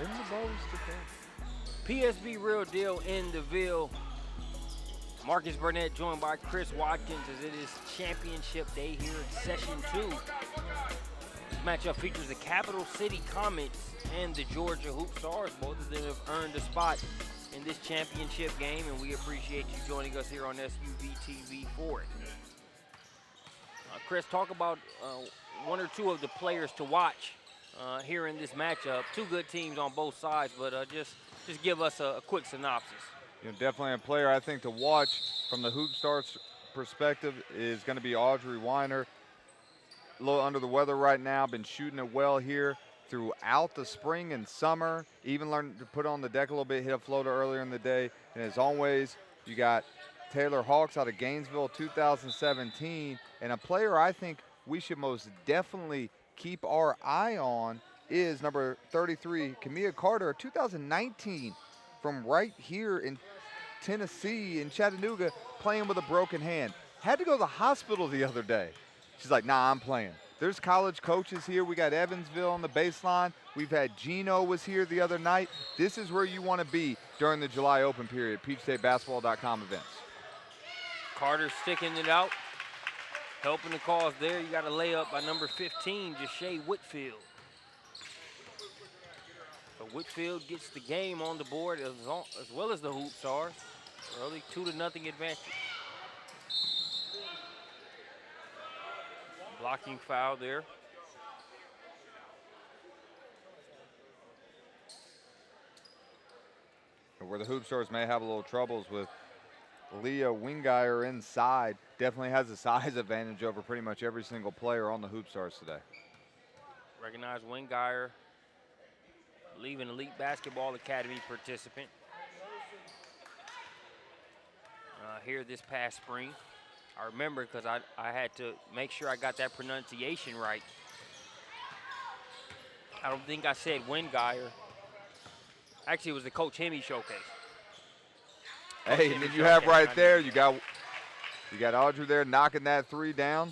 In the bows to come. PSB Real Deal in the Ville. Marcus Burnett joined by Chris Watkins as it is championship day here in session 2. This matchup features the Capital City Comets and the Georgia Hoopstars. Both of them have earned a spot in this championship game, and we appreciate you joining us here on SUV TV for it. Chris, talk about one or two of the players to watch here in this matchup. Two good teams on both sides, but just give us a quick synopsis. Definitely a player I think to watch from the Hoopstars perspective is going to be Audrey Weiner. A little under the weather right now, been shooting it well here throughout the spring and summer. Even learned to put on the deck a little bit, hit a floater earlier in the day. And as always, you got Taylor Hawks out of Gainesville 2017. And a player I think we should most definitely keep our eye on is number 33, Kamia Carter, 2019, from right here in Tennessee, in Chattanooga, playing with a broken hand. Had to go to the hospital the other day. She's like, nah, I'm playing. There's college coaches here. We got Evansville on the baseline. We've had Gino was here the other night. This is where you want to be during the July Open period, PeachStateBasketball.com events. Carter sticking it out, helping the cause there. You got a layup by number 15, Jashay Whitfield. So Whitfield gets the game on the board as well as the Hoopstars. Early 2-0 advantage. Blocking foul there. Where the Hoopstars may have a little troubles with Leah Wingeier inside, definitely has a size advantage over pretty much every single player on the Hoopstars today. Recognize Wingeier, I believe an Elite Basketball Academy participant. Here this past spring. I remember because I had to make sure I got that pronunciation right. I don't think I said Wingeier. Actually, it was the Coach Hemme showcase. Hey, and then you have right there, you got Audrey there knocking that three down.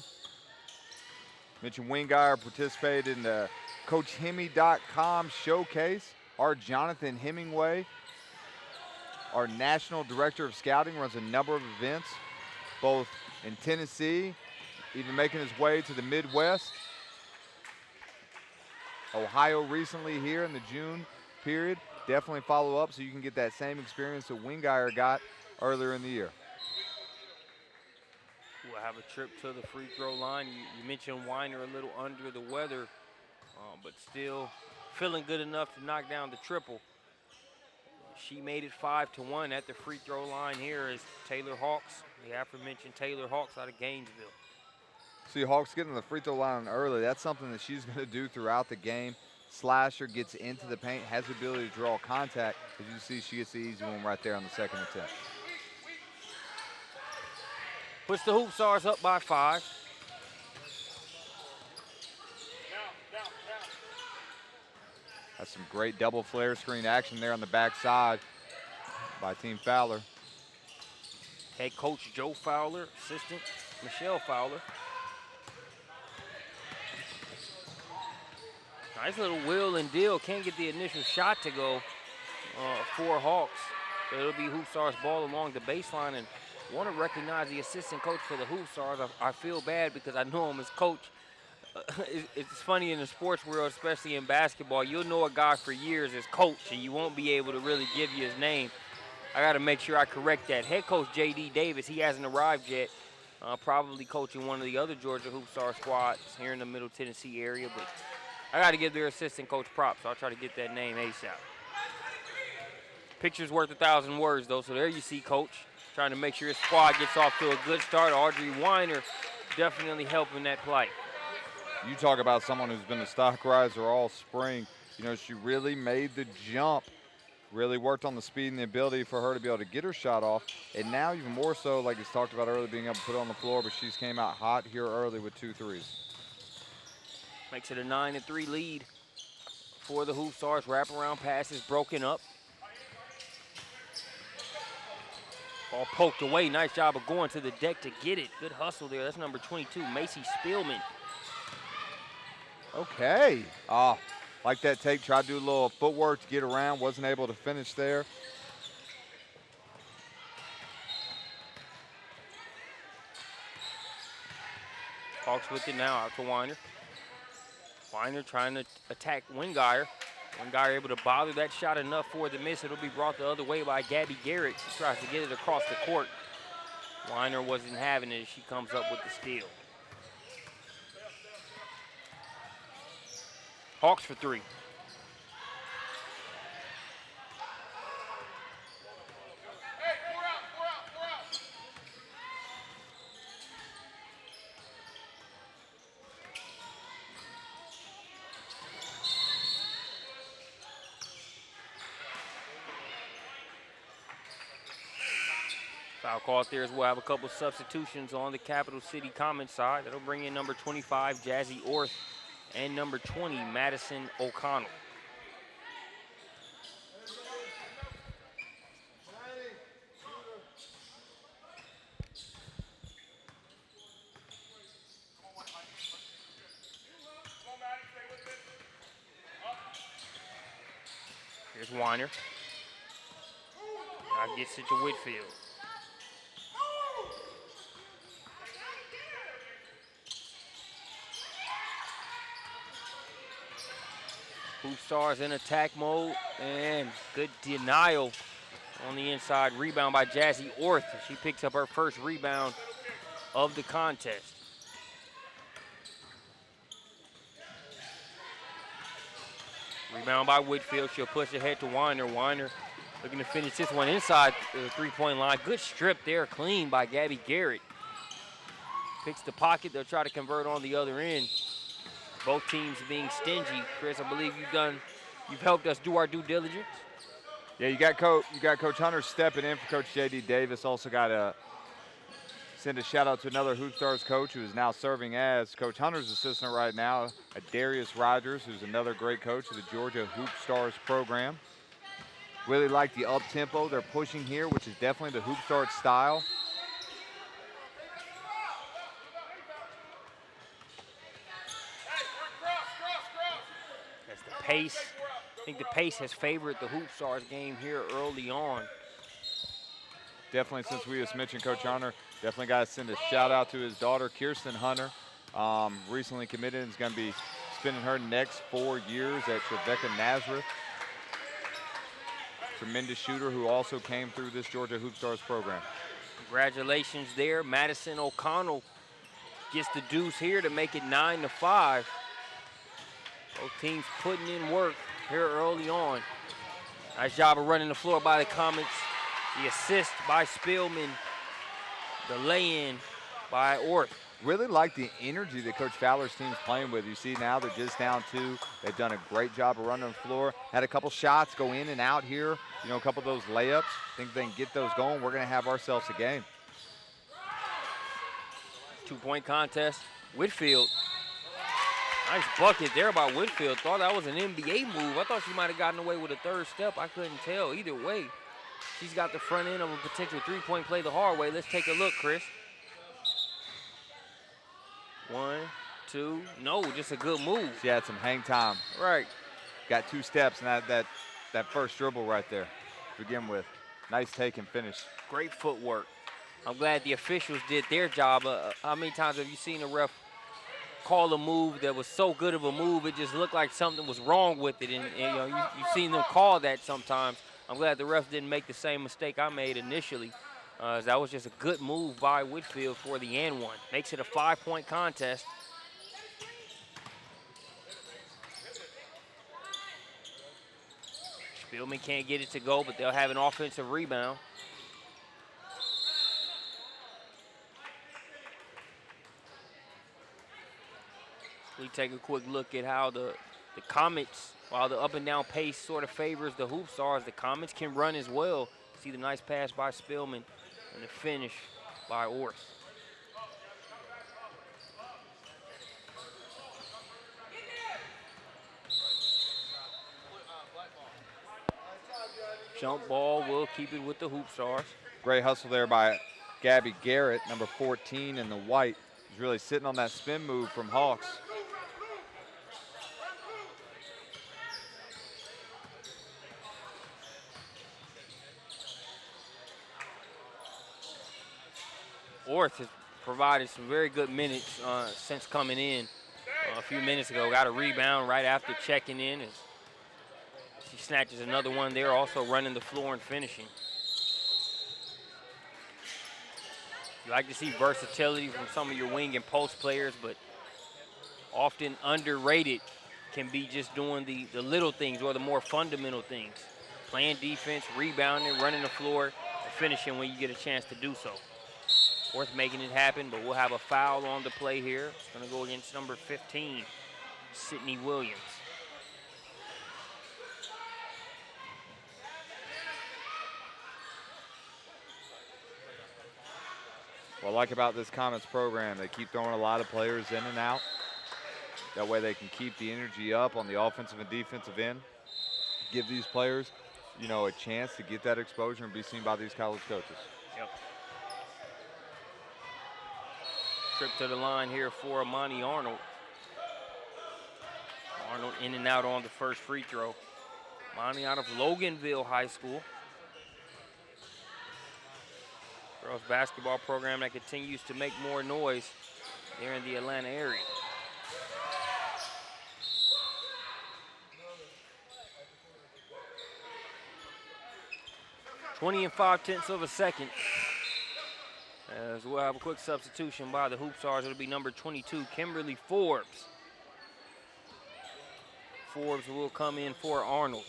Mentioned Wingeier participated in the CoachHemme.com showcase. Our Jonathan Hemingway, our National Director of Scouting, runs a number of events, both in Tennessee, even making his way to the Midwest. Ohio recently here in the June period. Definitely follow up so you can get that same experience that Wingeier got earlier in the year. We'll have a trip to the free throw line. You mentioned Weiner a little under the weather, but still feeling good enough to knock down the triple. She made it 5-1 at the free throw line here as Taylor Hawks, the aforementioned Taylor Hawks out of Gainesville. See, Hawks getting the free throw line early. That's something that she's going to do throughout the game. Slasher, gets into the paint, has the ability to draw contact. As you see, she gets the easy one right there on the second attempt. Puts the Hoopstars up by 5. That's some great double flare screen action there on the backside by Team Fowler. Head coach Joe Fowler, assistant Michelle Fowler. Nice little wheel and deal. Can't get the initial shot to go for Hawks. So it'll be Hoopstars ball along the baseline, and want to recognize the assistant coach for the Hoopstars. I feel bad because I know him as coach. It's funny in the sports world, especially in basketball, you'll know a guy for years as coach, and you won't be able to really give you his name. I got to make sure I correct that. Head coach J.D. Davis, he hasn't arrived yet. Probably coaching one of the other Georgia Hoopstar squads here in the Middle Tennessee area, but I got to give their assistant coach props, so I'll try to get that name ASAP. Picture's worth 1,000 words, though, so there you see Coach trying to make sure his squad gets off to a good start. Audrey Weiner definitely helping that plight. You talk about someone who's been a stock riser all spring. She really made the jump, really worked on the speed and the ability for her to be able to get her shot off. And now even more so, like it's talked about earlier, being able to put it on the floor, but she's came out hot here early with 2 threes. Makes it a 9-3 lead for the Hoopstars. Wraparound pass is broken up. Ball poked away. Nice job of going to the deck to get it. Good hustle there. That's number 22, Macy Spielman. Okay. Like that take, tried to do a little footwork to get around, wasn't able to finish there. Hawks with it now out to Weiner. Weiner trying to attack Wingeier. Wingeier able to bother that shot enough for the miss. It'll be brought the other way by Gabby Garrett. She tries to get it across the court. Weiner wasn't having it. She comes up with the steal. Hawks for three. Foul call out there as well. Have a couple substitutions on the Capital City Comets side. That'll bring in number 25, Jazzy Orth, and number 20, Madison O'Connell. Here's Weiner. Now gets it to Whitfield. Hoopstars in attack mode, and good denial on the inside. Rebound by Jazzy Orth. She picks up her first rebound of the contest. Rebound by Whitfield. She'll push ahead to Weiner. Weiner looking to finish this one inside the three-point line. Good strip there, clean by Gabby Garrett. Picks the pocket. They'll try to convert on the other end. Both teams being stingy. Chris, I believe you've helped us do our due diligence. Yeah, you got Coach Hunter stepping in for Coach J.D. Davis. Also got to send a shout out to another Hoopstars coach who is now serving as Coach Hunter's assistant right now, Darius Rogers, who's another great coach of the Georgia Hoopstars program. Really like the up tempo they're pushing here, which is definitely the Hoopstars style. Pace. I think the pace has favored the Hoopstars game here early on. Definitely, since we just mentioned Coach Hunter, definitely got to send a shout out to his daughter, Kirsten Hunter. Recently committed and is going to be spending her next 4 years at Trevecca Nazareth. Tremendous shooter who also came through this Georgia Hoopstars program. Congratulations there. Madison O'Connell gets the deuce here to make it 9-5. Both teams putting in work here early on. Nice job of running the floor by the Comets. The assist by Spielman. The lay-in by Orth. Really like the energy that Coach Fowler's team's playing with. You see now they're just down 2. They've done a great job of running the floor. Had a couple shots go in and out here. You know, a couple of those layups. Think they can get those going. We're going to have ourselves a game. 2-point contest. Whitfield. Nice bucket there by Whitfield. Thought that was an NBA move. I thought she might have gotten away with a third step. I couldn't tell. Either way, she's got the front end of a potential three-point play the hard way. Let's take a look, Chris. 1, 2, no, just a good move. She had some hang time. Right. Got 2 steps, and that first dribble right there to begin with. Nice take and finish. Great footwork. I'm glad the officials did their job. How many times have you seen a ref call a move that was so good of a move it just looked like something was wrong with it, and you know you've seen them call that sometimes. I'm glad the ref didn't make the same mistake I made initially. That was just a good move by Whitfield for the and one. Makes it a 5-point contest. Spielman can't get it to go, but they'll have an offensive rebound. We take a quick look at how the Comets, while the up and down pace sort of favors the Hoopstars, the Comets can run as well. See the nice pass by Spielman and the finish by Orth. Jump ball will keep it with the Hoopstars. Great hustle there by Gabby Garrett, number 14 in the white. He's really sitting on that spin move from Hawks. Orth has provided some very good minutes since coming in a few minutes ago. Got a rebound right after checking in. And she snatches another one there, also running the floor and finishing. You like to see versatility from some of your wing and post players, but often underrated can be just doing the little things or the more fundamental things. Playing defense, rebounding, running the floor, and finishing when you get a chance to do so. Worth making it happen, but we'll have a foul on the play here. It's going to go against number 15, Sydney Williams. What I like about this Comets program, they keep throwing a lot of players in and out. That way they can keep the energy up on the offensive and defensive end. Give these players, you know, a chance to get that exposure and be seen by these college coaches. Yep. Trip to the line here for Amani Arnold. Arnold in and out on the first free throw. Amani out of Loganville High School. Girls basketball program that continues to make more noise here in the Atlanta area. .5 of a second. As we'll have a quick substitution by the Hoopstars. It'll be number 22, Kimberly Forbes. Forbes will come in for Arnold.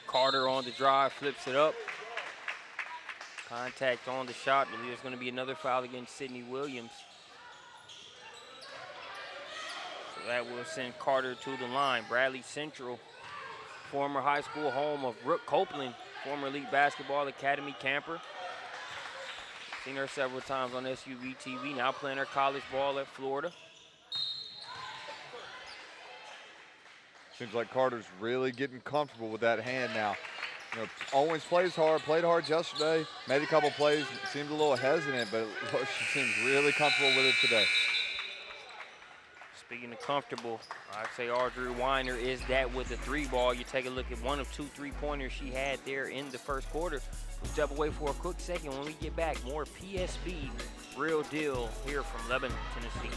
Carter on the drive, flips it up. Contact on the shot, but there's going to be another foul against Sydney Williams. So that will send Carter to the line. Bradley Central, former high school home of Brooke Copeland, former Elite Basketball Academy camper. Seen her several times on SUV TV, now playing her college ball at Florida. Seems like Carter's really getting comfortable with that hand now. You know, always plays hard, played hard yesterday, made a couple plays, seemed a little hesitant, but she seems really comfortable with it today. Speaking of comfortable, I'd say Audrey Weiner is that with the three ball. You take a look at one of 2 3-pointers she had there in the first quarter. We'll step away for a quick second. When we get back, more PSB Real Deal here from Lebanon, Tennessee.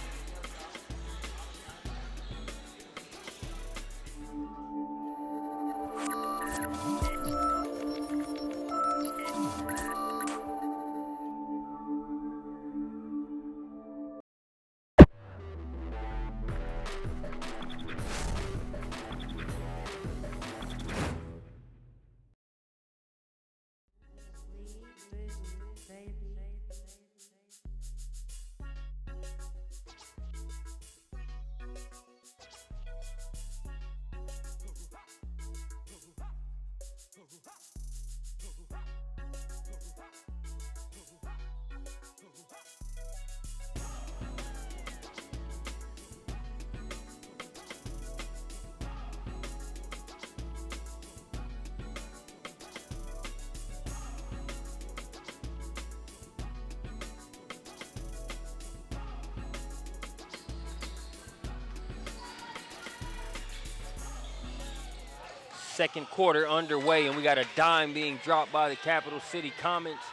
Second quarter underway, and we got a dime being dropped by the Capital City Comets.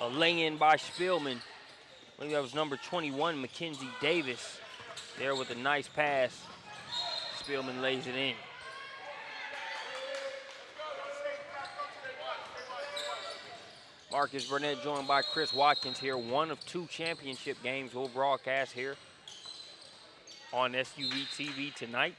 A lay-in by Spielman. I believe that was number 21, Mackenzie Davis, there with a nice pass. Spielman lays it in. Marcus Burnett joined by Chris Watkins here. One of 2 championship games we'll broadcast here on SUV TV tonight.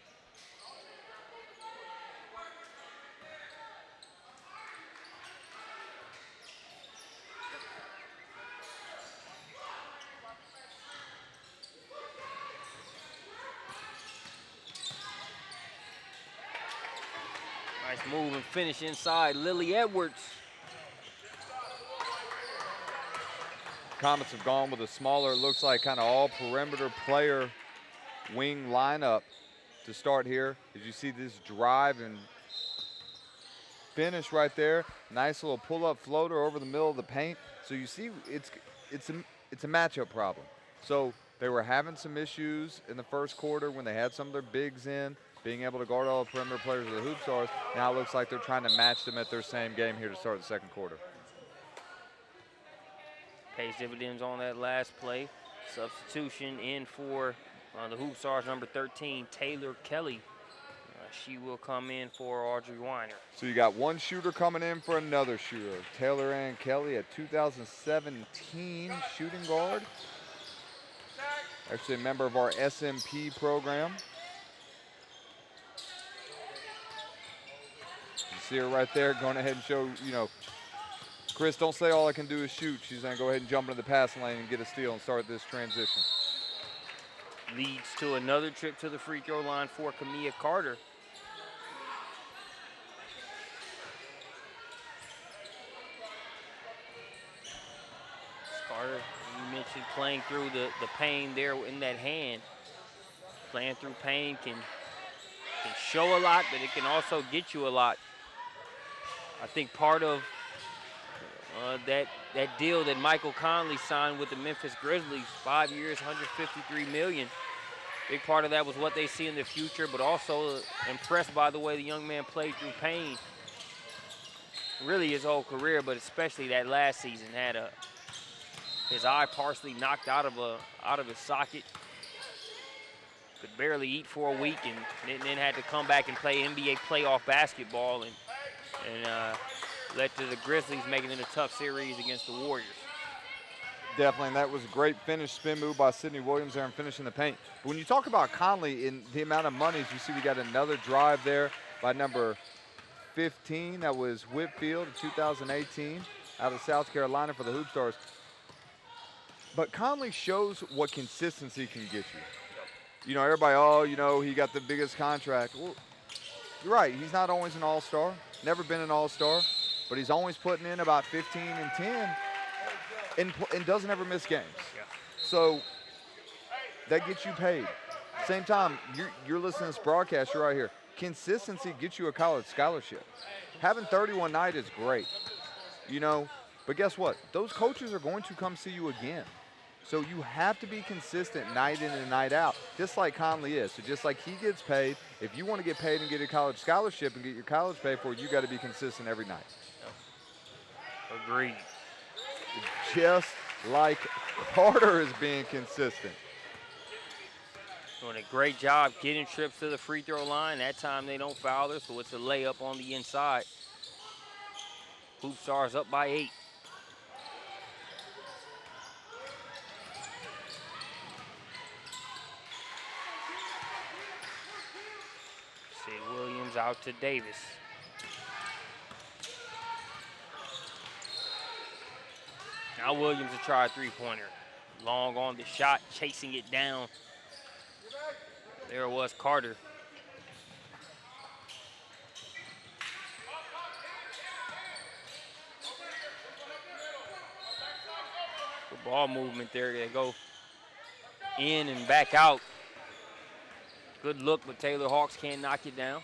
Nice move and finish inside. Lily Edwards. Comets have gone with a smaller, looks like kind of all perimeter player wing lineup to start here. As you see this drive and finish right there. Nice little pull-up floater over the middle of the paint. So you see it's a matchup problem. So They were having some issues in the first quarter when they had some of their bigs in, being able to guard all the perimeter players of the Hoopstars. Now it looks like they're trying to match them at their same game here to start the second quarter. Pays dividends on that last play. Substitution in for the Hoopstars, number 13, Taylor Kelly. She will come in for Audrey Weiner. So you got one shooter coming in for another shooter. Taylor Ann Kelly, a 2017 shooting guard. Actually a member of our SMP program. You see her right there going ahead and show, you know, Chris, don't say all I can do is shoot. She's going to go ahead and jump into the passing lane and get a steal and start this transition. Leads to another trip to the free throw line for Kamia Carter. Carter, you mentioned playing through the pain there in that hand. Playing through pain can show a lot, but it can also get you a lot. I think part of that deal that Michael Conley signed with the Memphis Grizzlies, 5 years, $153 million. Big part of that was what they see in the future, but also impressed by the way the young man played through pain. Really his whole career, but especially that last season, had his eye partially knocked out of his socket. Could barely eat for a week, and then had to come back and play NBA playoff basketball, and led to the Grizzlies making it a tough series against the Warriors. Definitely, and that was a great finish, spin move by Sydney Williams there and finishing the paint. But when you talk about Conley and the amount of monies, you see we got another drive there by number 15. That was Whitfield in 2018 out of South Carolina for the Hoopstars. But Conley shows what consistency can get you. You know, everybody, oh, you know, he got the biggest contract. Well, you're right. He's not always an all-star. Never been an all-star. But he's always putting in about 15 and 10 and doesn't ever miss games. Yeah. So that gets you paid. Same time, you're listening to this broadcast, you're right here. Consistency gets you a college scholarship. Having 31 night is great, you know, but guess what? Those coaches are going to come see you again. So you have to be consistent night in and night out, just like Conley is. So just like he gets paid, if you want to get paid and get a college scholarship and get your college paid for, you got to be consistent every night. Agreed. Just like Carter is being consistent. Doing a great job getting trips to the free throw line. That time they don't foul her, so it's a layup on the inside. Hoopstars up by 8. Sid Williams out to Davis. Now Williams will try a three-pointer. Long on the shot, chasing it down. There was Carter. Good ball movement there. They go in and back out. Good look, but Taylor Hawks can't knock it down.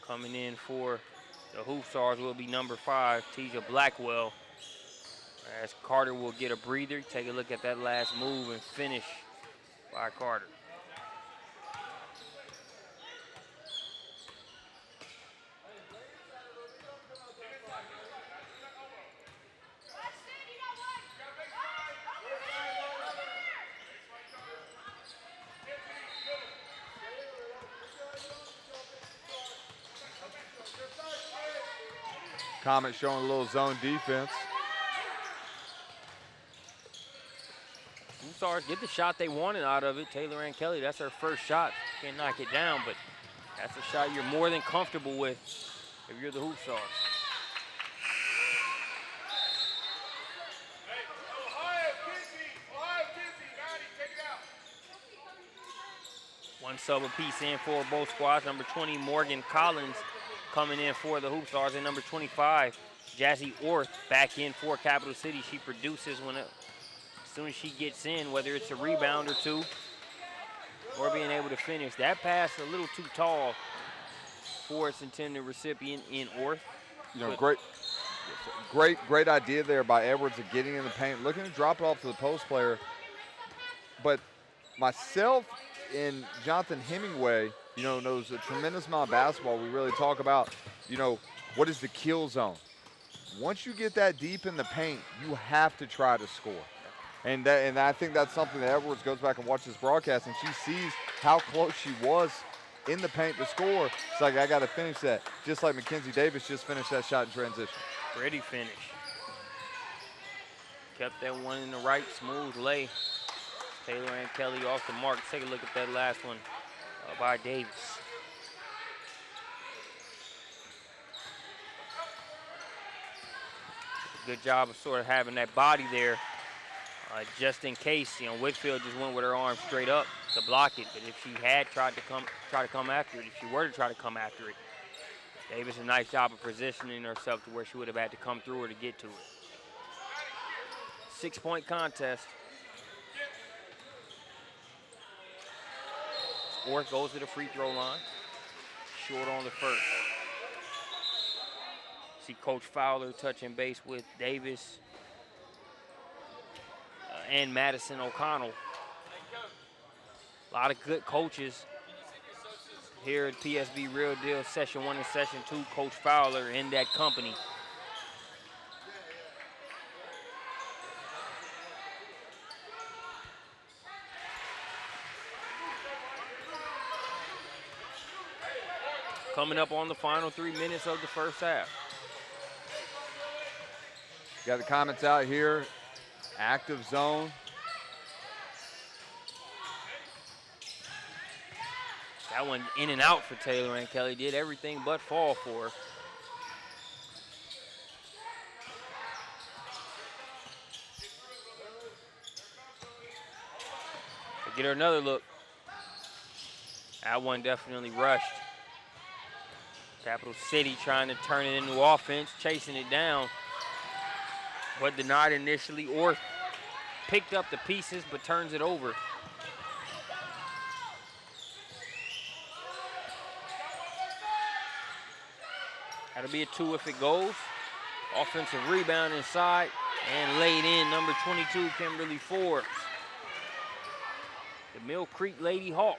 Coming in for the Hoopstars will be number 5, Teja Blackwell. As Carter will get a breather. Take a look at that last move and finish by Carter. Comets showing a little zone defense. Hoopstars get the shot they wanted out of it. Taylor Ann Kelly, that's her first shot. Can't knock it down, but that's a shot you're more than comfortable with if you're the Hoopstars. One sub apiece in for both squads. Number 20, Morgan Collins, coming in for the Hoopstars, and number 25, Jazzy Orth, back in for Capital City. She produces as soon as she gets in, whether it's a rebound or two, or being able to finish. That pass a little too tall for its intended recipient in Orth. You know, great idea there by Edwards of getting in the paint, looking to drop it off to the post player. But myself and Jonathan Hemingway, you know, knows a tremendous amount of basketball. We really talk about, you know, what is the kill zone? Once you get that deep in the paint, you have to try to score. And I think that's something that Edwards goes back and watches this broadcast, and she sees how close she was in the paint to score. It's like, I got to finish that. Just like Mackenzie Davis just finished that shot in transition. Pretty finish. Kept that one in the right, smooth lay. Taylor and Kelly off the mark. Take a look at that last one by Davis. Good job of sort of having that body there just in case. You know, Whitfield just went with her arm straight up to block it. But if she had tried to come after it, if she were to try to come after it, Davis a nice job of positioning herself to where she would have had to come through her to get to it. 6-point contest. Orth goes to the free throw line. Short on the first. See Coach Fowler touching base with Davis and Madison O'Connell. A lot of good coaches here at PSB Real Deal Session 1 and Session 2. Coach Fowler in that company. Coming up on the final 3 minutes of the first half. Got the Comets out here. Active zone. That one in and out for Taylor and Kelly. Did everything but fall for her. Get her another look. That one definitely rushed. Capital City trying to turn it into offense, chasing it down, but denied initially. Orth picked up the pieces, but turns it over. That'll be a 2 if it goes. Offensive rebound inside and laid in, number 22, Kimberly Forbes. The Mill Creek Lady Hawk.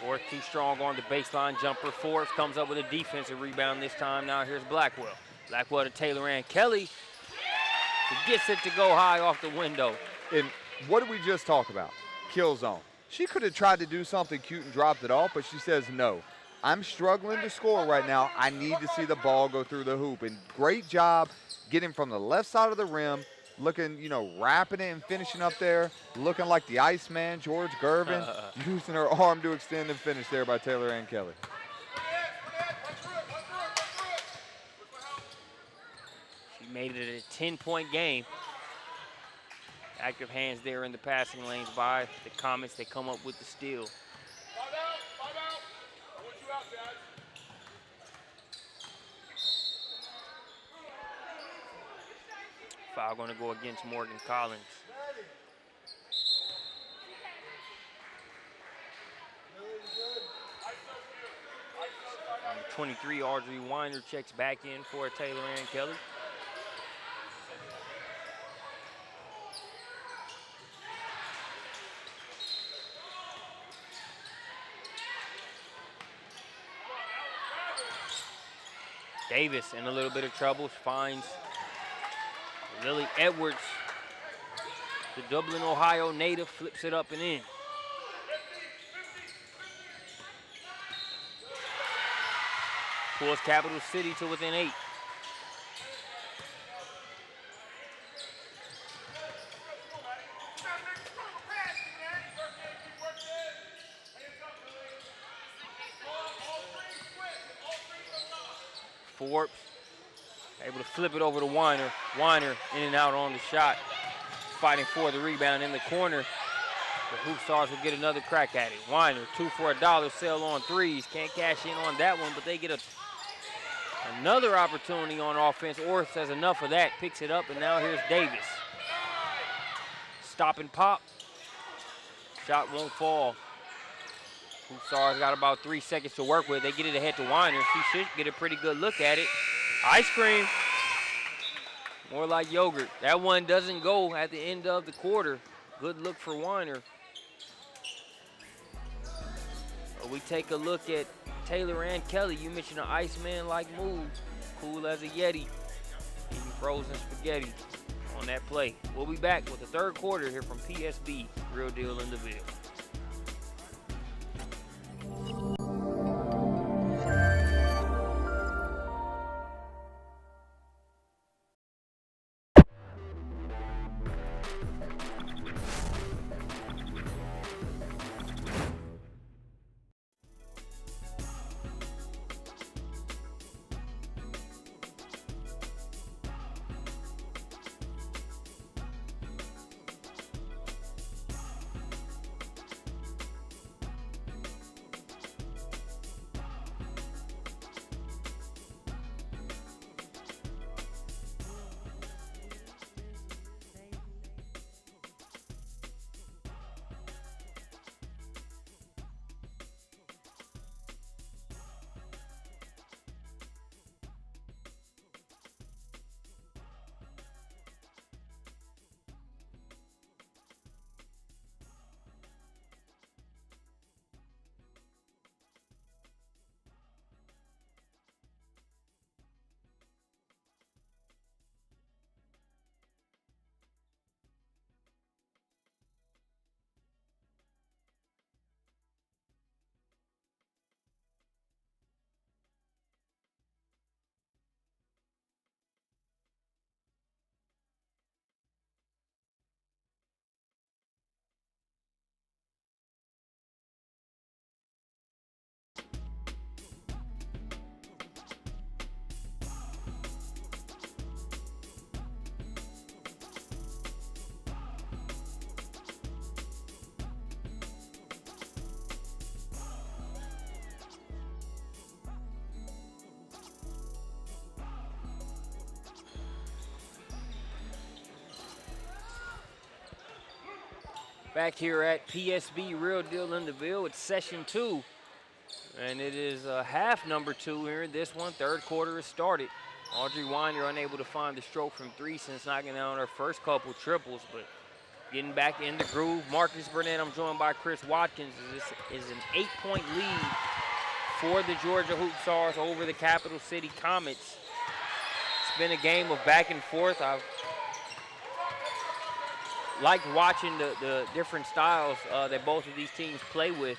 Orth too strong on the baseline jumper. Forbes comes up with a defensive rebound this time. Now here's Blackwell. Blackwell to Taylor Ann Kelly. He gets it to go high off the window. And what did we just talk about? Kill zone. She could have tried to do something cute and dropped it off, but she says no. I'm struggling to score right now. I need to see the ball go through the hoop. And great job getting from the left side of the rim, looking, you know, wrapping it and finishing up there, looking like the Iceman, George Gervin, using her arm to extend and finish there by Taylor Ann Kelly. She made it a 10-point game. Active hands there in the passing lanes by the Comets. They come up with the steal. Foul going to go against Morgan Collins. Number 23, Audrey Weiner checks back in for Taylor Ann Kelly. Davis in a little bit of trouble, finds Lily Edwards, the Dublin, Ohio native, flips it up and in. Pulls Capital City to within 8. Forbes able to flip it over to Weiner. Weiner in and out on the shot, fighting for the rebound in the corner. The Hoopstars will get another crack at it. Weiner, 2 for $1 sale on threes. Can't cash in on that one, but they get Another opportunity on offense. Orr says enough of that, picks it up, and now here's Davis. Stop and pop. Shot won't fall. Hoopstars got about 3 seconds to work with. They get it ahead to Weiner. She should get a pretty good look at it. Ice cream. More like yogurt. That one doesn't go at the end of the quarter. Good look for Weiner. We take a look at Taylor and Kelly. You mentioned an Iceman-like move. Cool as a Yeti. Eating frozen spaghetti on that play. We'll be back with the third quarter here from PSB. Real Deal in the Ville. Back here at PSB Real Deal in the Ville, it's session 2. And it is half number 2 here in this one. Third quarter has started. Audrey Weiner unable to find the stroke from 3 since knocking down her first couple triples, but getting back in the groove. Marcus Burnett, I'm joined by Chris Watkins. This is an 8-point lead for the Georgia Hoopstars over the Capital City Comets. It's been a game of back and forth. I've liked watching the different styles that both of these teams play with.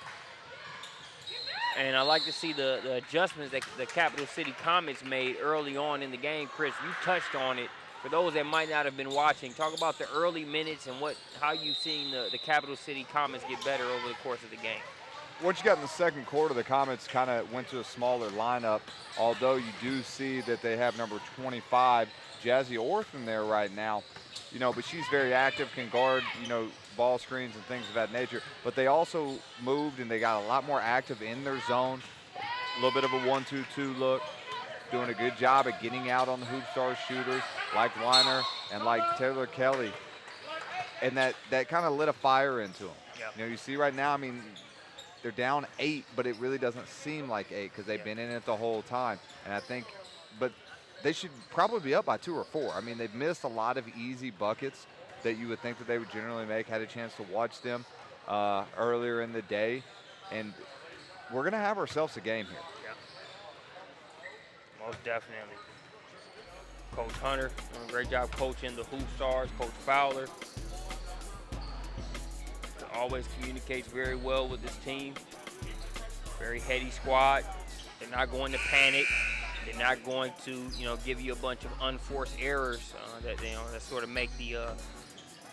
And I like to see the adjustments that the Capital City Comets made early on in the game. Chris, you touched on it. For those that might not have been watching, talk about the early minutes and how you've seen the Capital City Comets get better over the course of the game. What you got in the second quarter, the Comets kind of went to a smaller lineup, although you do see that they have number 25, Jazzy Orphan there right now. You know, but she's very active, can guard, you know, ball screens and things of that nature. But they also moved and they got a lot more active in their zone. A little bit of a 1-2-2 look. Doing a good job at getting out on the Hoopstars shooters like Weiner and like Taylor Kelly. And that kind of lit a fire into them. Yep. You know, you see right now, I mean, they're down 8, but it really doesn't seem like 8 because they've been in it the whole time. And I think, but they should probably be up by 2 or 4. I mean, they've missed a lot of easy buckets that you would think that they would generally make. Had a chance to watch them earlier in the day. And we're going to have ourselves a game here. Yeah. Most definitely. Coach Hunter doing a great job coaching the Hoopstars. Coach Fowler always communicates very well with this team. Very heady squad. They're not going to panic. They're not going to, you know, give you a bunch of unforced errors that sort of make the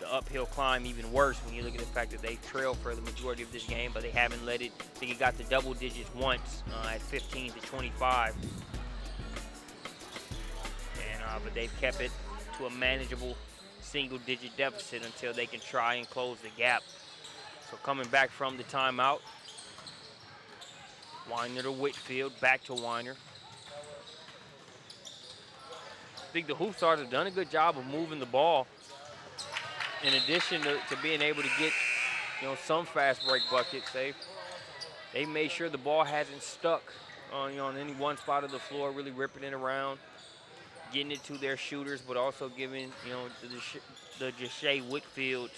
uphill climb even worse when you look at the fact that they trailed for the majority of this game, but they haven't let it. I think it got to double digits once at 15-25. And but they've kept it to a manageable single-digit deficit until they can try and close the gap. So coming back from the timeout, Weiner to Whitfield, back to Weiner. I think the Hoopstars have done a good job of moving the ball. In addition to being able to get, some fast break buckets, they made sure the ball hasn't stuck on, on any one spot of the floor, really ripping it around, getting it to their shooters, but also giving, the Jashay Whitfields,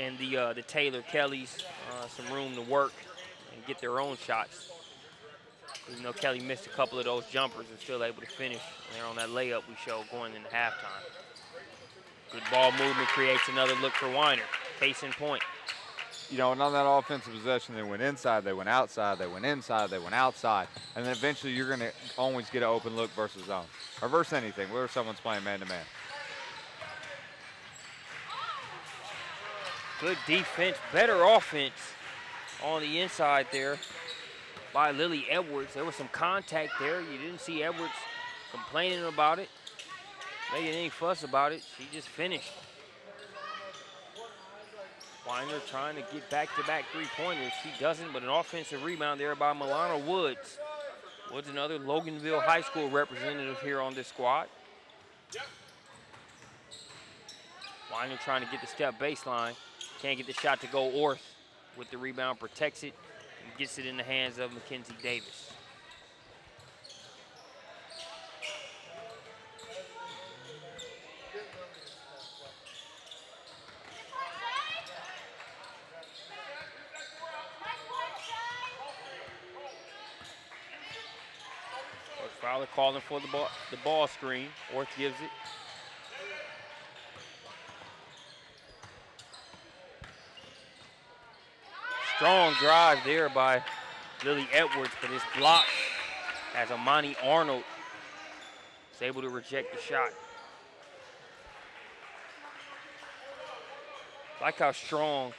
and the Taylor Kellys some room to work and get their own shots. Kelly missed a couple of those jumpers and still able to finish there on that layup we showed going into halftime. Good ball movement creates another look for Weiner. Case in point. And on that offensive possession, they went inside, they went outside, they went inside, they went outside. And then eventually you're going to always get an open look versus zone. Or versus anything, where someone's playing man-to-man. Good defense, better offense on the inside there by Lily Edwards. There was some contact there. You didn't see Edwards complaining about it, making any fuss about it. She just finished. Weiner trying to get back-to-back three-pointers. She doesn't, but an offensive rebound there by Milana Woods. Woods, another Loganville High School representative here on this squad. Weiner trying to get the step baseline. Can't get the shot to go. Orth with the rebound, protects it, and gets it in the hands of Mackenzie Davis. Coach Fowler calling for the ball screen. Orth gives it. Strong drive there by Lily Edwards, but it's blocked as Amani Arnold is able to reject the shot. Like how strong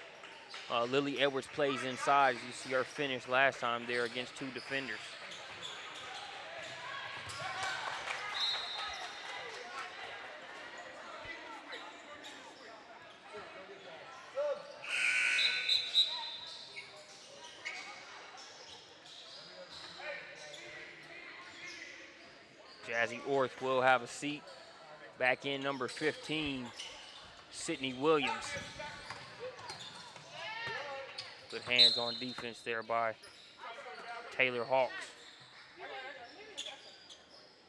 Lily Edwards plays inside, as you see her finish last time there against two defenders. Jazzy Orth will have a seat. Back in number 15, Sydney Williams. Good hands on defense there by Taylor Hawks.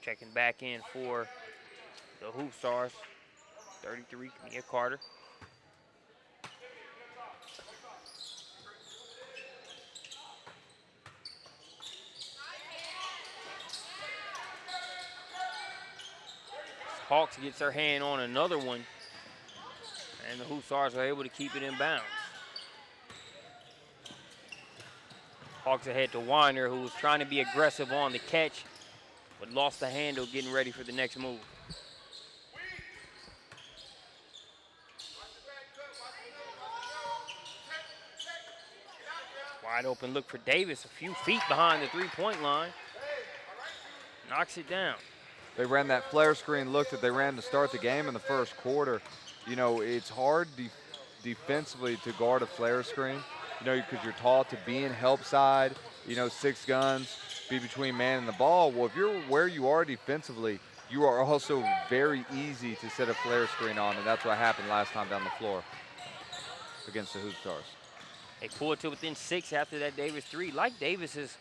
Checking back in for the Hoopstars, 33, Mia Carter. Hawks gets her hand on another one, and the Hoopstars are able to keep it in bounds. Hawks ahead to Weiner, who was trying to be aggressive on the catch, but lost the handle getting ready for the next move. Wide open look for Davis, a few feet behind the three-point line. Knocks it down. They ran that flare screen look that they ran to start the game in the first quarter. It's hard defensively to guard a flare screen, because you're taught to be in help side, 6 guns, be between man and the ball. Well, if you're where you are defensively, you are also very easy to set a flare screen on, and that's what happened last time down the floor against the Hoopstars. They pull it to within 6 after that Davis three. Like Davis's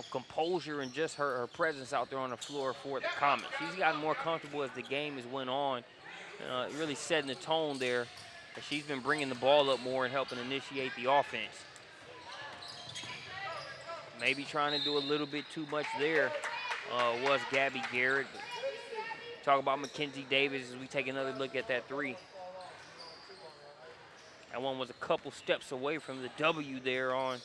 composure and just her presence out there on the floor for the Comets. She's gotten more comfortable as the game has went on, really setting the tone there. She's been bringing the ball up more and helping initiate the offense. Maybe trying to do a little bit too much there was Gabby Garrett. But talk about Mackenzie Davis as we take another look at that three. That one was a couple steps away from the W there on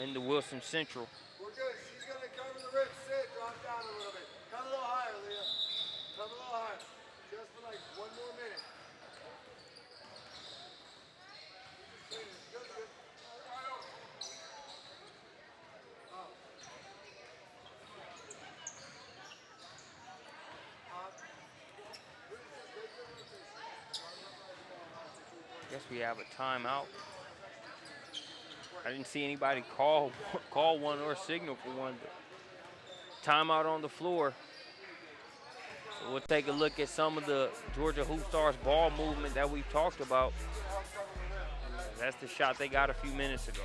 in the Wilson Central. We're good. She's going to cover the ribs. Sit. Drop down a little bit. Come a little higher, Leah. Come a little higher. Just for like 1 more minute. Good, good. Guess we have a timeout. I didn't see anybody call one or signal for one. But Timeout on the floor. So we'll take a look at some of the Georgia Hoopstars ball movement that we talked about. That's the shot they got a few minutes ago.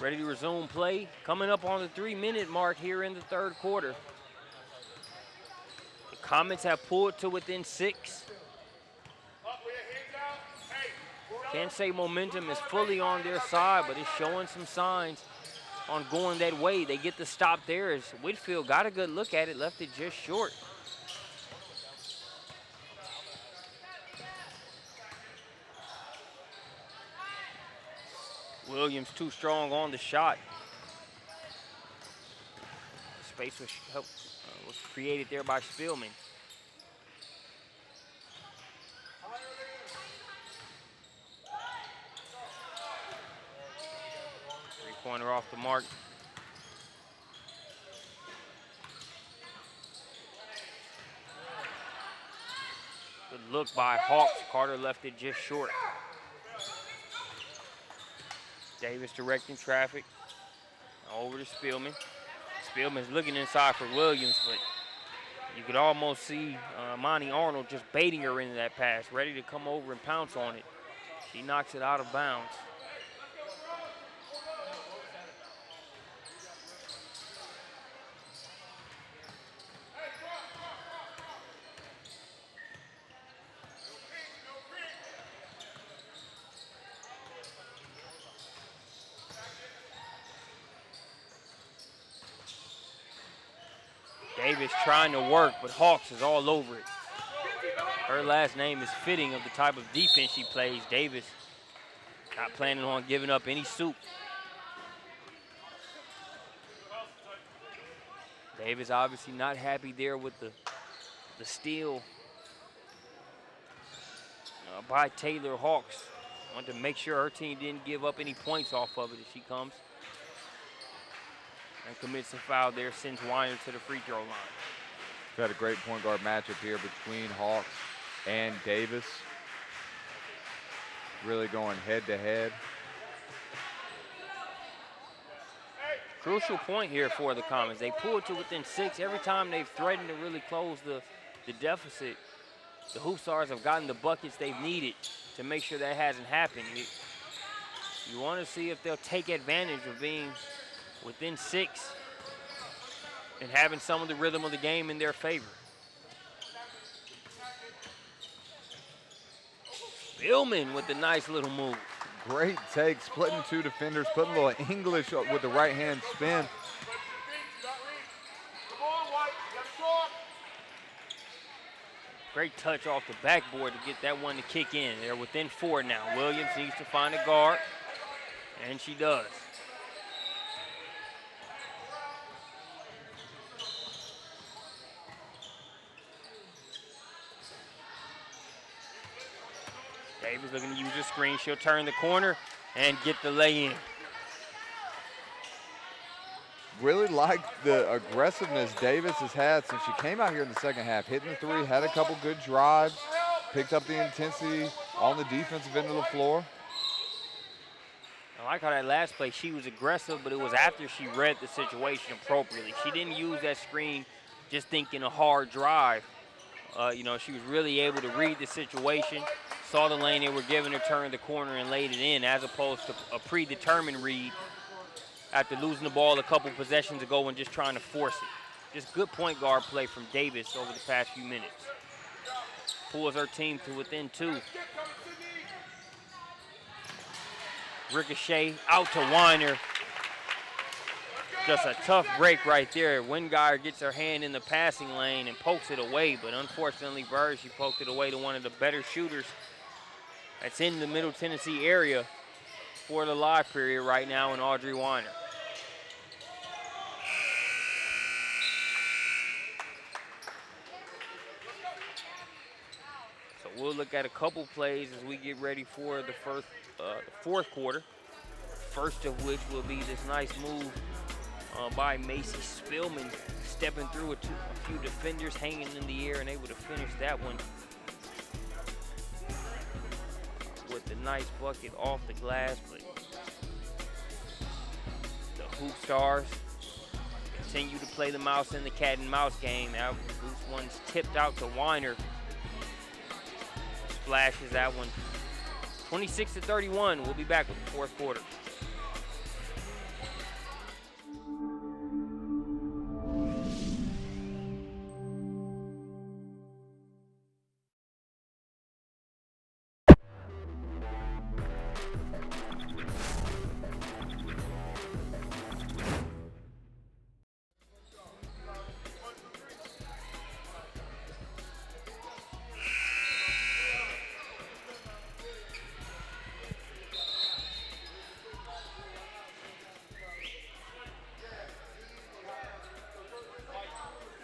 Ready to resume play. Coming up on the 3-minute mark here in the third quarter. The Comets have pulled to within 6. Can't say momentum is fully on their side, but it's showing some signs on going that way. They get the stop there as Whitfield got a good look at it, left it just short. Williams too strong on the shot. Space was created there by Spielman. Three-pointer off the mark. Good look by Hawks. Carter left it just short. Davis directing traffic over to Spielman. Spielman's looking inside for Williams, but you could almost see Monty Arnold just baiting her into that pass, ready to come over and pounce on it. She knocks it out of bounds. Davis trying to work, but Hawks is all over it. Her last name is fitting of the type of defense she plays. Davis not planning on giving up any soup. Davis obviously not happy there with the steal by Taylor. Hawks wanted to make sure her team didn't give up any points off of it as she comes and commits a foul there, sends Weiner to the free throw line. We've had a great point guard matchup here between Hawks and Davis. Really going head to head. Crucial point here for the Comets. They pulled to within 6. Every time they've threatened to really close the deficit, the Hoopstars have gotten the buckets they've needed to make sure that hasn't happened. You want to see if they'll take advantage of being within 6 and having some of the rhythm of the game in their favor. Spielman with the nice little move. Great take, splitting two defenders, putting a little English with the right hand spin. Great touch off the backboard to get that one to kick in. They're within 4 now. Williams needs to find a guard, and she does. Davis looking to use the screen. She'll turn the corner and get the lay in. Really like the aggressiveness Davis has had since she came out here in the second half. Hitting the three, had a couple good drives, picked up the intensity on the defensive end of the floor. I like how that last play, she was aggressive, but it was after she read the situation appropriately. She didn't use that screen just thinking a hard drive. She was really able to read the situation, saw the lane they were giving her, turned the corner and laid it in, as opposed to a predetermined read after losing the ball a couple possessions ago and just trying to force it. Just good point guard play from Davis over the past few minutes. Pulls her team to within 2. Ricochet out to Weiner. Just a tough break right there. Wingard gets her hand in the passing lane and pokes it away, but unfortunately for her, she poked it away to one of the better shooters that's in the Middle Tennessee area for the live period right now in Audrey Weiner. So we'll look at a couple plays as we get ready for the fourth quarter. First of which will be this nice move by Macy Spillman, stepping through a few defenders, hanging in the air, and able to finish that one with the nice bucket off the glass. But the Hoopstars continue to play the mouse in the cat and mouse game. Now this one's tipped out to Weiner. Splashes that one. 26-31. We'll be back with the fourth quarter.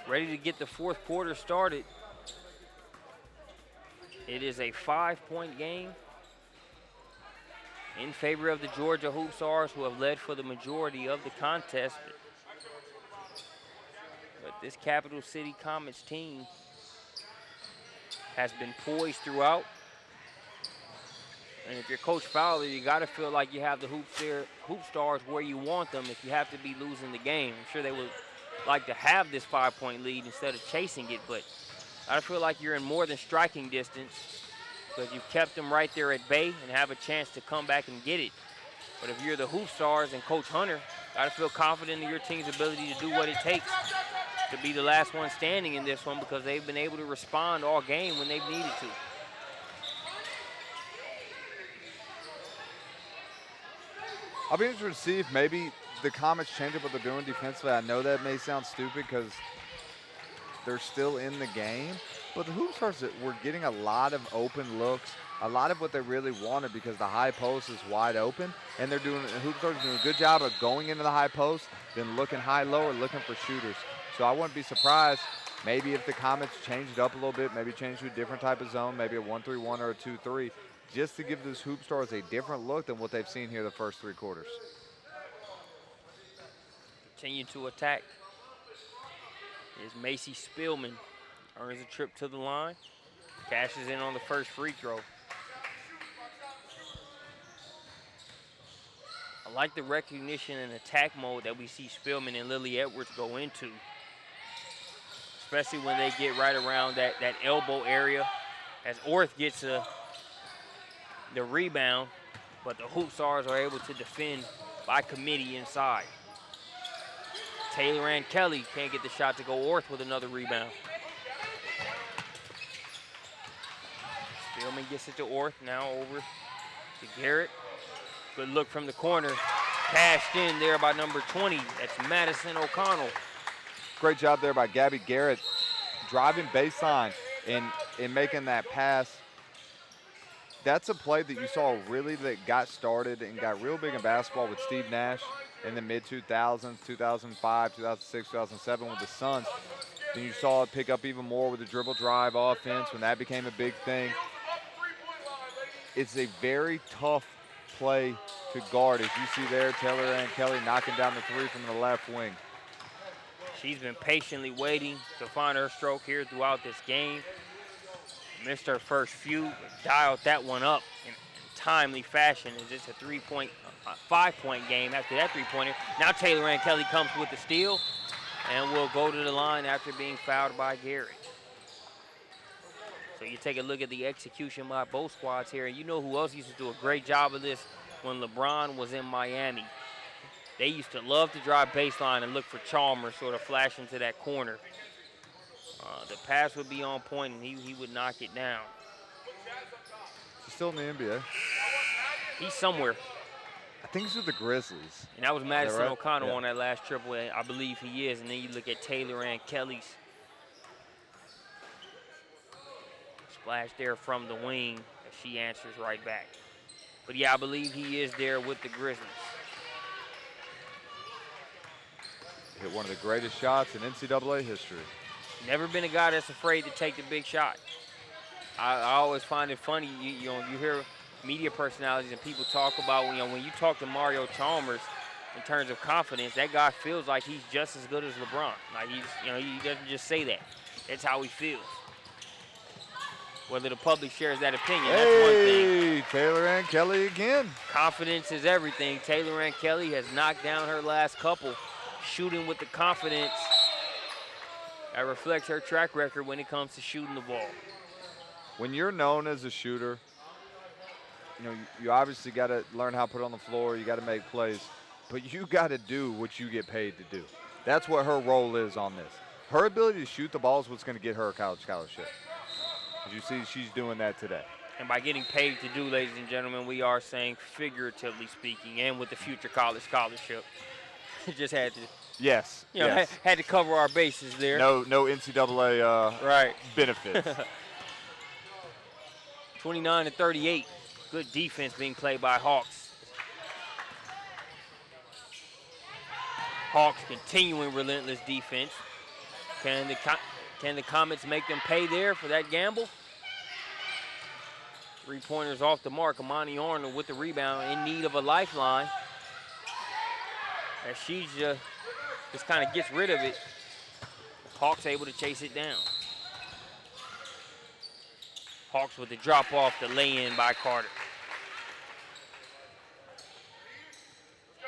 Ready to get the fourth quarter started. It is a 5-point game in favor of the Georgia Hoopstars, who have led for the majority of the contest. But this Capital City Comets team has been poised throughout. And if you're Coach Fowler, you got to feel like you have the Hoopstars where you want them if you have to be losing the game. I'm sure they would like to have this 5-point lead instead of chasing it, but I feel like you're in more than striking distance because you've kept them right there at bay and have a chance to come back and get it. But if you're the Hoopstars and Coach Hunter, got to feel confident in your team's ability to do what it takes to be the last one standing in this one, because they've been able to respond all game when they've needed to. I'll be interested to see if maybe the Comets change up what they're doing defensively. I know that may sound stupid because they're still in the game, but the Hoopstars were getting a lot of open looks, a lot of what they really wanted, because the high post is wide open, and the Hoopstars are doing a good job of going into the high post, then looking high-low or looking for shooters. So I wouldn't be surprised maybe if the Comets changed it up a little bit, maybe change to a different type of zone, maybe a 1-3-1 or a 2-3, just to give those Hoopstars a different look than what they've seen here the first three quarters. Continue to attack is Macy Spillman. Earns a trip to the line. Cashes in on the first free throw. I like the recognition and attack mode that we see Spillman and Lily Edwards go into, especially when they get right around that elbow area, as Orth gets the rebound, but the Hoopstars are able to defend by committee inside. Taylor and Kelly can't get the shot to go. Orth with another rebound. Spillman gets it to Orth, now over to Garrett. Good look from the corner. Cashed in there by number 20. That's Madison O'Connell. Great job there by Gabby Garrett, driving baseline and making that pass. That's a play that you saw really that got started and got real big in basketball with Steve Nash in the mid-2000s, 2005, 2006, 2007 with the Suns. Then you saw it pick up even more with the dribble drive offense when that became a big thing. It's a very tough play to guard. As you see there, Taylor and Kelly knocking down the three from the left wing. She's been patiently waiting to find her stroke here throughout this game. Missed her first few, but dialed that one up in timely fashion. Is this a 5-point game after that three-pointer? Now Taylor and Kelly comes with the steal and will go to the line after being fouled by Garrett. So you take a look at the execution by both squads here, and you know who else used to do a great job of this when LeBron was in Miami. They used to love to drive baseline and look for Chalmers sort of flash into that corner. The pass would be on point, and he would knock it down. He's still in the NBA. He's somewhere. I think he's with the Grizzlies. And that was Madison right? O'Connell Yeah. on that last triple. And I believe he is. And then you look at Taylor and Kelly's splash there from the wing as she answers right back. But yeah, I believe he is there with the Grizzlies. Hit one of the greatest shots in NCAA history. Never been a guy that's afraid to take the big shot. I always find it funny. You hear media personalities and people talk about when you talk to Mario Chalmers in terms of confidence, that guy feels like he's just as good as LeBron. Like he doesn't just say that. That's how he feels. Whether the public shares that opinion, that's one thing. Hey, Taylor and Kelly again. Confidence is everything. Taylor and Kelly has knocked down her last couple, shooting with the confidence that reflects her track record when it comes to shooting the ball. When you're known as a shooter, you obviously got to learn how to put it on the floor. You got to make plays, but you got to do what you get paid to do. That's what her role is on this. Her ability to shoot the ball is what's going to get her a college scholarship. As you see, she's doing that today. And by getting paid to do, ladies and gentlemen, we are saying figuratively speaking, and with the future college scholarship. Just had to, Yes. Yes. Had to cover our bases there. No NCAA right. benefits. 29-38. Good defense being played by Hawks. Hawks continuing relentless defense. Can the Comets make them pay there for that gamble? 3-pointers off the mark. Amani Arnold with the rebound, in need of a lifeline. As she just kind of gets rid of it. Hawks able to chase it down. Hawks with the drop off, the lay-in by Carter.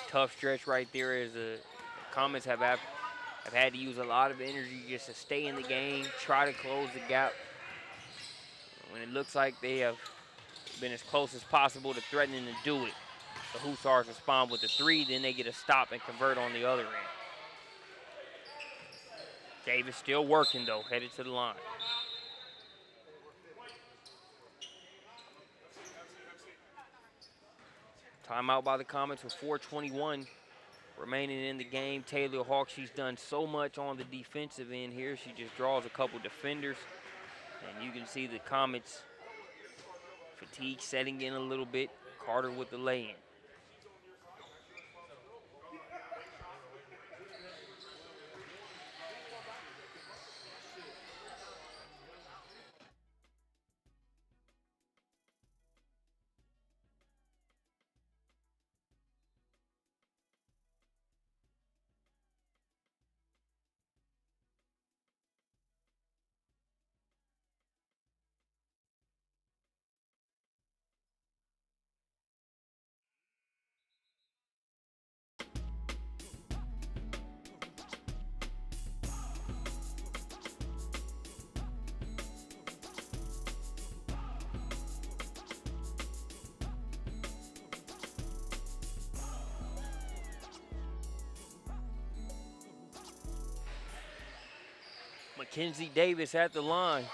Tough stretch right there as the Comets have had to use a lot of energy just to stay in the game, try to close the gap. When it looks like they have been as close as possible to threatening to do it, the Hoopstars respond with a 3, then they get a stop and convert on the other end. Davis still working though, headed to the line. Timeout by the Comets with 4:21 remaining in the game. Taylor Hawk, she's done so much on the defensive end here. She just draws a couple defenders. And you can see the Comets fatigue setting in a little bit. Carter with the lay-in. Mackenzie Davis at the line.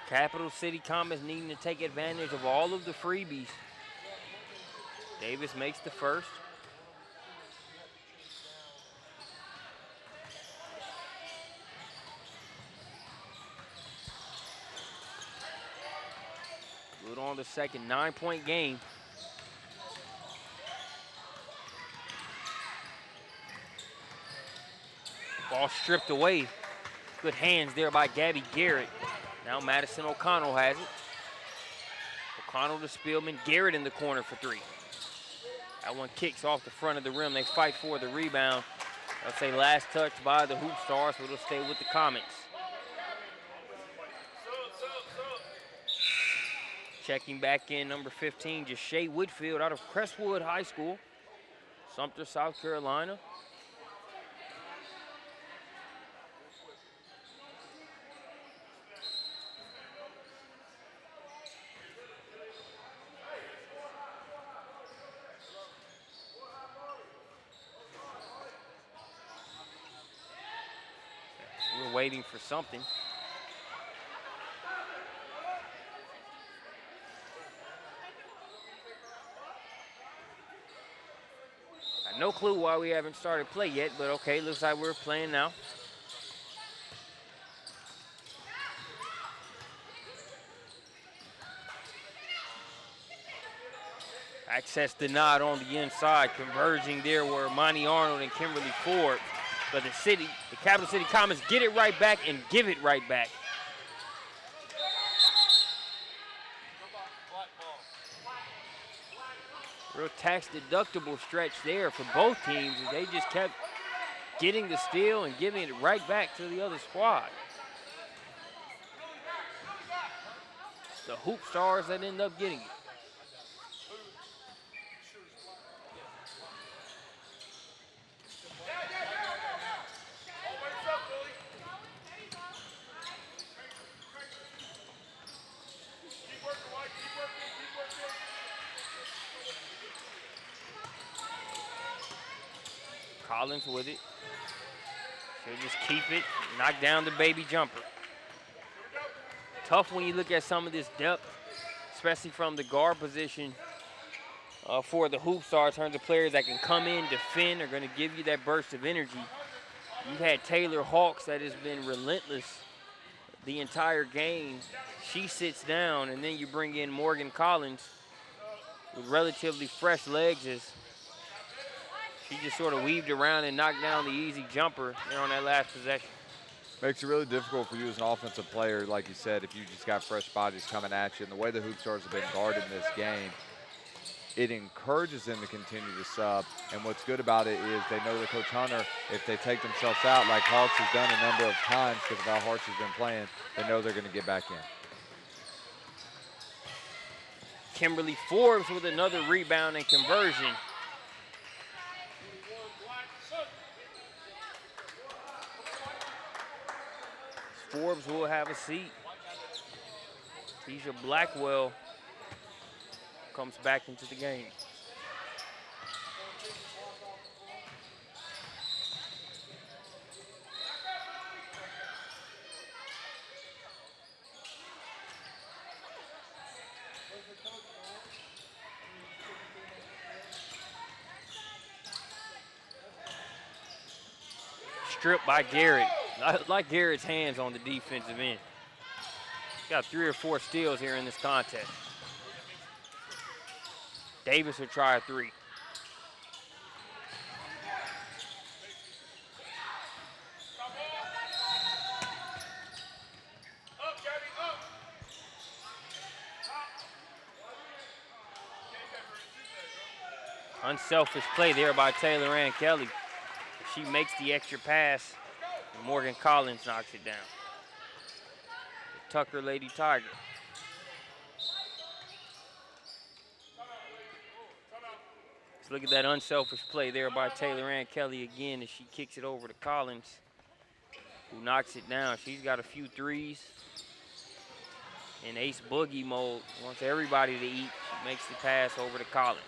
Capital City Comets needing to take advantage of all of the freebies. Davis makes the first. Good on the second, 9-point game. Ball stripped away. Good hands there by Gabby Garrett. Now Madison O'Connell has it. O'Connell to Spielman. Garrett in the corner for 3. That one kicks off the front of the rim. They fight for the rebound. I'll say last touch by the Hoopstars, so it'll stay with the Comets. Checking back in, number 15, Jashay Whitfield out of Crestwood High School, Sumter, South Carolina. We're waiting for something. No clue why we haven't started play yet, but okay, looks like we're playing now. Access denied on the inside, converging there were Monty Arnold and Kimberly Ford. But the Capital City Comets get it right back and give it right back. Real tax-deductible stretch there for both teams. They just kept getting the steal and giving it right back to the other squad. The Hoopstars that end up getting it. Collins with it. She'll just keep it, knock down the baby jumper. Tough when you look at some of this depth, especially from the guard position for the Hoopstars in terms of players that can come in, defend, are going to give you that burst of energy. You've had Taylor Hawks that has been relentless the entire game. She sits down, and then you bring in Morgan Collins with relatively fresh legs as she just sort of weaved around and knocked down the easy jumper there on that last possession. Makes it really difficult for you as an offensive player, like you said, if you just got fresh bodies coming at you. And the way the Hoopstars have been guarding this game, it encourages them to continue to sub. And what's good about it is they know that Coach Hunter, if they take themselves out, like Hawks has done a number of times because of how hard she's been playing, they know they're going to get back in. Kimberly Forbes with another rebound and conversion. Forbes will have a seat. Tisha Blackwell comes back into the game. Stripped by Garrett. I like Garrett's hands on the defensive end. Got 3 or 4 steals here in this contest. Davis will try a 3. Unselfish play there by Taylor Ann Kelly. She makes the extra pass. Morgan Collins knocks it down. The Tucker Lady Tiger. Let's look at that unselfish play there by Taylor Ann Kelly again as she kicks it over to Collins, who knocks it down. She's got a few threes. In ace boogie mode, wants everybody to eat. She makes the pass over to Collins.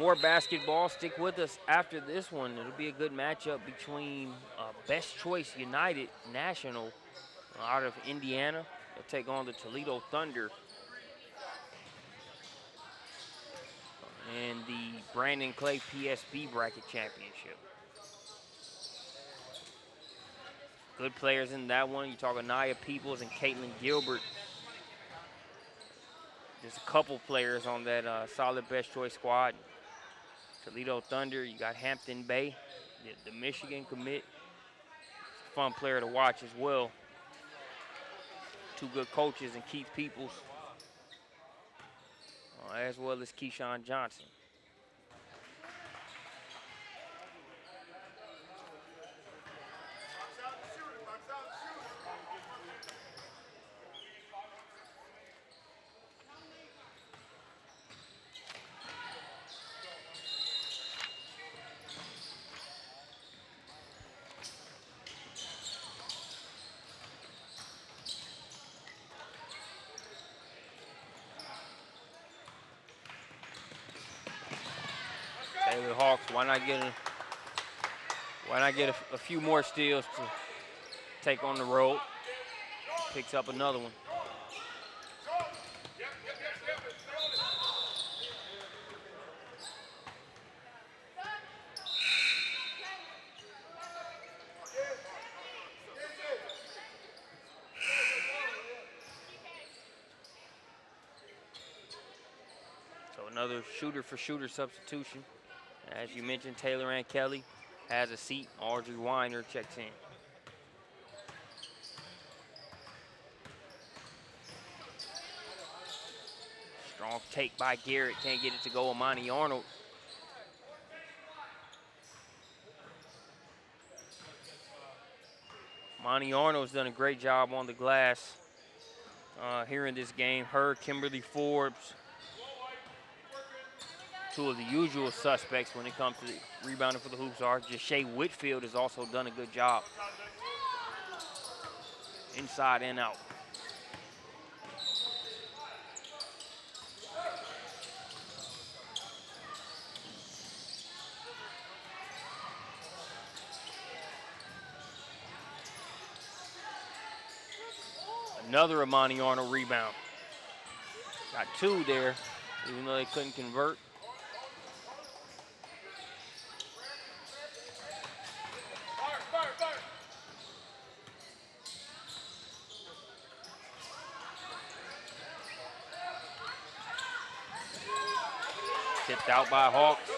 More basketball. Stick with us after this one. It'll be a good matchup between Best Choice United National out of Indiana. They'll take on the Toledo Thunder and the Brandon Clay PSB Bracket Championship. Good players in that one. You talk Anaya Peoples and Caitlin Gilbert. There's a couple players on that solid Best Choice squad. Toledo Thunder, you got Hampton Bay, the Michigan commit. It's a fun player to watch as well. 2 good coaches in Keith Peoples, as well as Keyshawn Johnson. Taylor Hawks, why not get a few more steals to take on the road? Picks up another one. Another shooter for shooter substitution. As you mentioned, Taylor and Kelly has a seat. Audrey Weiner checks in. Strong take by Garrett. Can't get it to go. Amani Arnold. Amani Arnold's done a great job on the glass here in this game. Her, Kimberly Forbes, two of the usual suspects when it comes to the rebounding for the Hoopstars. Jashay Whitfield has also done a good job inside and out. Another Amani Arnold rebound. Got two there, even though they couldn't convert. Tipped out by Hawks.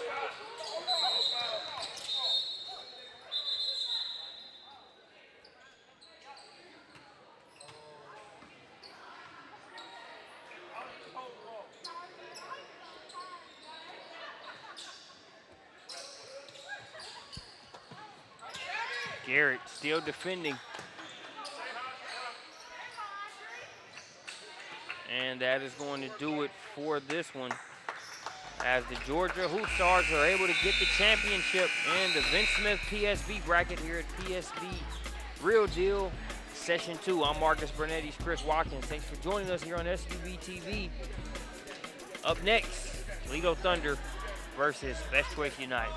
Garrett still defending. And that is going to do it for this one, as the Georgia Hoopstars are able to get the championship in the Vince Smith PSB bracket here at PSB Real Deal Session 2. I'm Marcus Burnetti's Chris Watkins. Thanks for joining us here on SUV TV. Up next, Toledo Thunder versus Best Choice United.